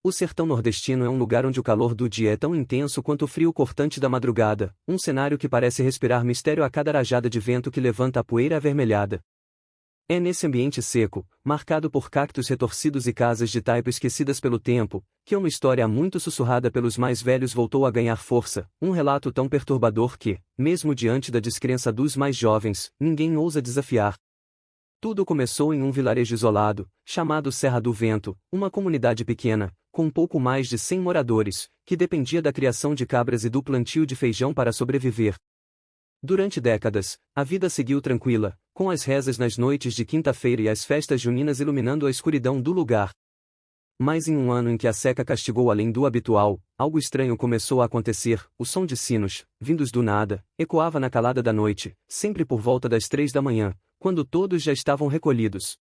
O sertão nordestino é um lugar onde o calor do dia é tão intenso quanto o frio cortante da madrugada, um cenário que parece respirar mistério a cada rajada de vento que levanta a poeira avermelhada. É nesse ambiente seco, marcado por cactos retorcidos e casas de taipa esquecidas pelo tempo, que uma história muito sussurrada pelos mais velhos voltou a ganhar força, um relato tão perturbador que, mesmo diante da descrença dos mais jovens, ninguém ousa desafiar. Tudo começou em um vilarejo isolado, chamado Serra do Vento, uma comunidade pequena, com pouco mais de 100 moradores, que dependia da criação de cabras e do plantio de feijão para sobreviver. Durante décadas, a vida seguiu tranquila, com as rezas nas noites de quinta-feira e as festas juninas iluminando a escuridão do lugar. Mas em um ano em que a seca castigou além do habitual, algo estranho começou a acontecer. O som de sinos, vindos do nada, ecoava na calada da noite, sempre por volta das 3 da manhã, quando todos já estavam recolhidos.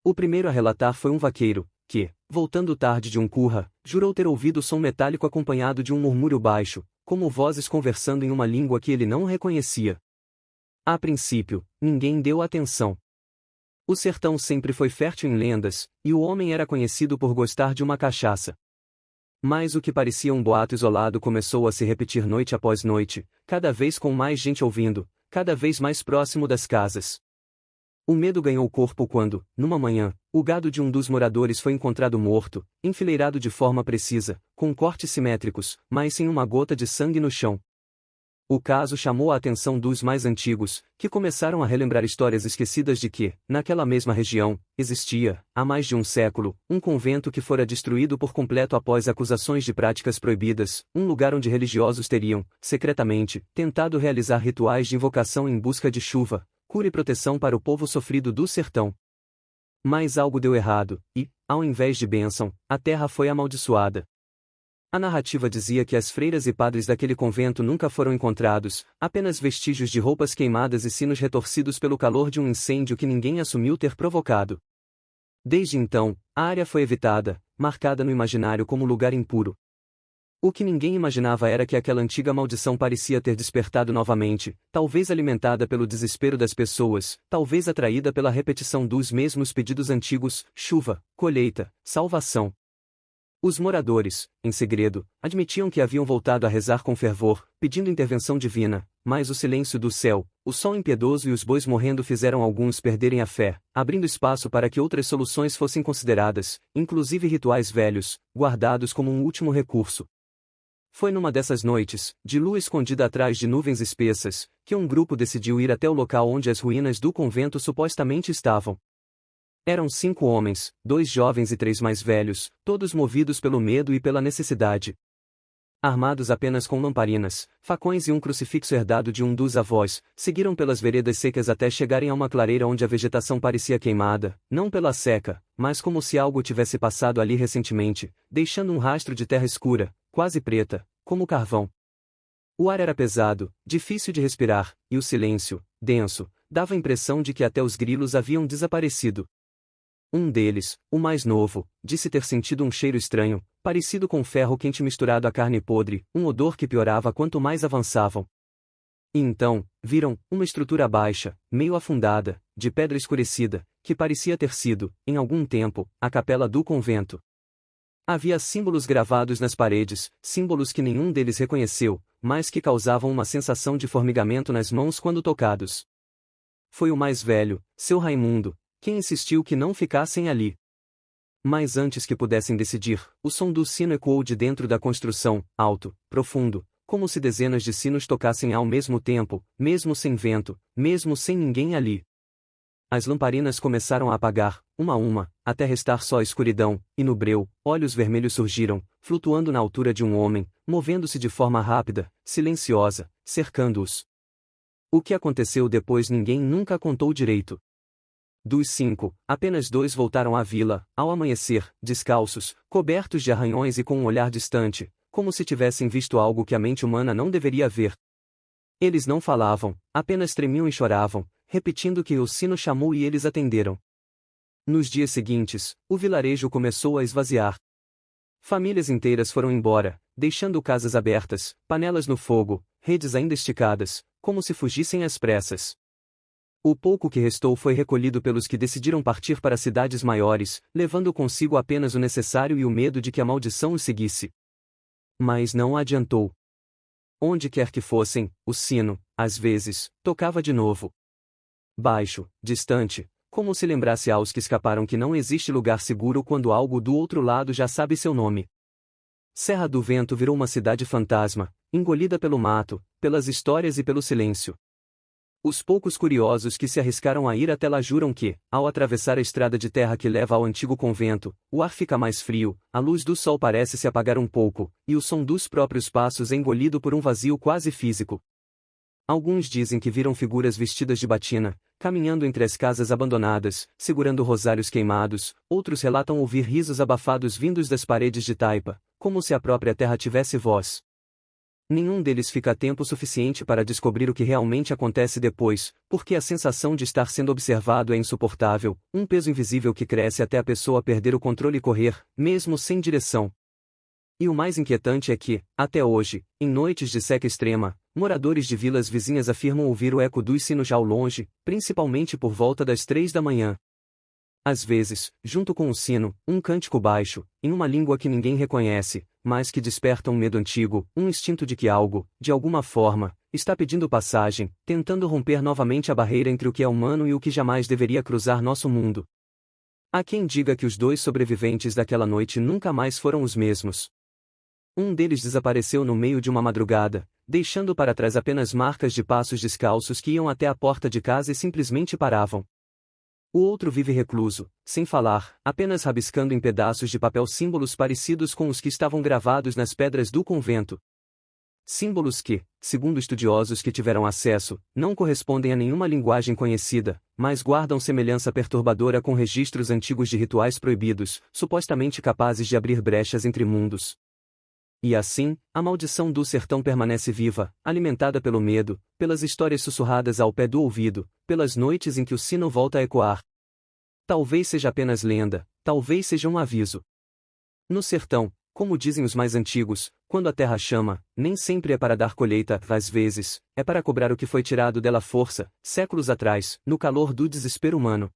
O primeiro a relatar foi um vaqueiro, que, voltando tarde de um curra, jurou ter ouvido o som metálico acompanhado de um murmúrio baixo, como vozes conversando em uma língua que ele não reconhecia. A princípio, ninguém deu atenção. O sertão sempre foi fértil em lendas, e o homem era conhecido por gostar de uma cachaça. Mas o que parecia um boato isolado começou a se repetir noite após noite, cada vez com mais gente ouvindo, cada vez mais próximo das casas. O medo ganhou corpo quando, numa manhã, o gado de um dos moradores foi encontrado morto, enfileirado de forma precisa, com cortes simétricos, mas sem uma gota de sangue no chão. O caso chamou a atenção dos mais antigos, que começaram a relembrar histórias esquecidas de que, naquela mesma região, existia, há mais de um século, um convento que fora destruído por completo após acusações de práticas proibidas, um lugar onde religiosos teriam, secretamente, tentado realizar rituais de invocação em busca de chuva, cura e proteção para o povo sofrido do sertão. Mas algo deu errado, e, ao invés de bênção, a terra foi amaldiçoada. A narrativa dizia que as freiras e padres daquele convento nunca foram encontrados, apenas vestígios de roupas queimadas e sinos retorcidos pelo calor de um incêndio que ninguém assumiu ter provocado. Desde então, a área foi evitada, marcada no imaginário como lugar impuro. O que ninguém imaginava era que aquela antiga maldição parecia ter despertado novamente, talvez alimentada pelo desespero das pessoas, talvez atraída pela repetição dos mesmos pedidos antigos: chuva, colheita, salvação. Os moradores, em segredo, admitiam que haviam voltado a rezar com fervor, pedindo intervenção divina, mas o silêncio do céu, o sol impiedoso e os bois morrendo fizeram alguns perderem a fé, abrindo espaço para que outras soluções fossem consideradas, inclusive rituais velhos, guardados como um último recurso. Foi numa dessas noites, de lua escondida atrás de nuvens espessas, que um grupo decidiu ir até o local onde as ruínas do convento supostamente estavam. Eram 5 homens, 2 jovens e 3 mais velhos, todos movidos pelo medo e pela necessidade. Armados apenas com lamparinas, facões e um crucifixo herdado de um dos avós, seguiram pelas veredas secas até chegarem a uma clareira onde a vegetação parecia queimada, não pela seca, mas como se algo tivesse passado ali recentemente, deixando um rastro de terra escura, quase preta, como carvão. O ar era pesado, difícil de respirar, e o silêncio, denso, dava a impressão de que até os grilos haviam desaparecido. Um deles, o mais novo, disse ter sentido um cheiro estranho, parecido com ferro quente misturado a carne podre, um odor que piorava quanto mais avançavam. E então, viram, uma estrutura baixa, meio afundada, de pedra escurecida, que parecia ter sido, em algum tempo, a capela do convento. Havia símbolos gravados nas paredes, símbolos que nenhum deles reconheceu, mas que causavam uma sensação de formigamento nas mãos quando tocados. Foi o mais velho, seu Raimundo, quem insistiu que não ficassem ali. Mas antes que pudessem decidir, o som do sino ecoou de dentro da construção, alto, profundo, como se dezenas de sinos tocassem ao mesmo tempo, mesmo sem vento, mesmo sem ninguém ali. As lamparinas começaram a apagar, uma a uma, até restar só a escuridão, e no breu, olhos vermelhos surgiram, flutuando na altura de um homem, movendo-se de forma rápida, silenciosa, cercando-os. O que aconteceu depois ninguém nunca contou direito. Dos 5, apenas 2 voltaram à vila, ao amanhecer, descalços, cobertos de arranhões e com um olhar distante, como se tivessem visto algo que a mente humana não deveria ver. Eles não falavam, apenas tremiam e choravam, repetindo que o sino chamou e eles atenderam. Nos dias seguintes, o vilarejo começou a esvaziar. Famílias inteiras foram embora, deixando casas abertas, panelas no fogo, redes ainda esticadas, como se fugissem às pressas. O pouco que restou foi recolhido pelos que decidiram partir para cidades maiores, levando consigo apenas o necessário e o medo de que a maldição os seguisse. Mas não adiantou. Onde quer que fossem, o sino, às vezes, tocava de novo. Baixo, distante, como se lembrasse aos que escaparam que não existe lugar seguro quando algo do outro lado já sabe seu nome. Serra do Vento virou uma cidade fantasma, engolida pelo mato, pelas histórias e pelo silêncio. Os poucos curiosos que se arriscaram a ir até lá juram que, ao atravessar a estrada de terra que leva ao antigo convento, o ar fica mais frio, a luz do sol parece se apagar um pouco, e o som dos próprios passos é engolido por um vazio quase físico. Alguns dizem que viram figuras vestidas de batina, caminhando entre as casas abandonadas, segurando rosários queimados, outros relatam ouvir risos abafados vindos das paredes de taipa, como se a própria terra tivesse voz. Nenhum deles fica tempo suficiente para descobrir o que realmente acontece depois, porque a sensação de estar sendo observado é insuportável, um peso invisível que cresce até a pessoa perder o controle e correr, mesmo sem direção. E o mais inquietante é que, até hoje, em noites de seca extrema, moradores de vilas vizinhas afirmam ouvir o eco dos sinos já ao longe, principalmente por volta das 3 da manhã. Às vezes, junto com o sino, um cântico baixo, em uma língua que ninguém reconhece, mas que desperta um medo antigo, um instinto de que algo, de alguma forma, está pedindo passagem, tentando romper novamente a barreira entre o que é humano e o que jamais deveria cruzar nosso mundo. Há quem diga que os dois sobreviventes daquela noite nunca mais foram os mesmos. Um deles desapareceu no meio de uma madrugada, deixando para trás apenas marcas de passos descalços que iam até a porta de casa e simplesmente paravam. O outro vive recluso, sem falar, apenas rabiscando em pedaços de papel símbolos parecidos com os que estavam gravados nas pedras do convento. Símbolos que, segundo estudiosos que tiveram acesso, não correspondem a nenhuma linguagem conhecida, mas guardam semelhança perturbadora com registros antigos de rituais proibidos, supostamente capazes de abrir brechas entre mundos. E assim, a maldição do sertão permanece viva, alimentada pelo medo, pelas histórias sussurradas ao pé do ouvido, pelas noites em que o sino volta a ecoar. Talvez seja apenas lenda, talvez seja um aviso. No sertão, como dizem os mais antigos, quando a terra chama, nem sempre é para dar colheita, às vezes, é para cobrar o que foi tirado dela à força, séculos atrás, no calor do desespero humano.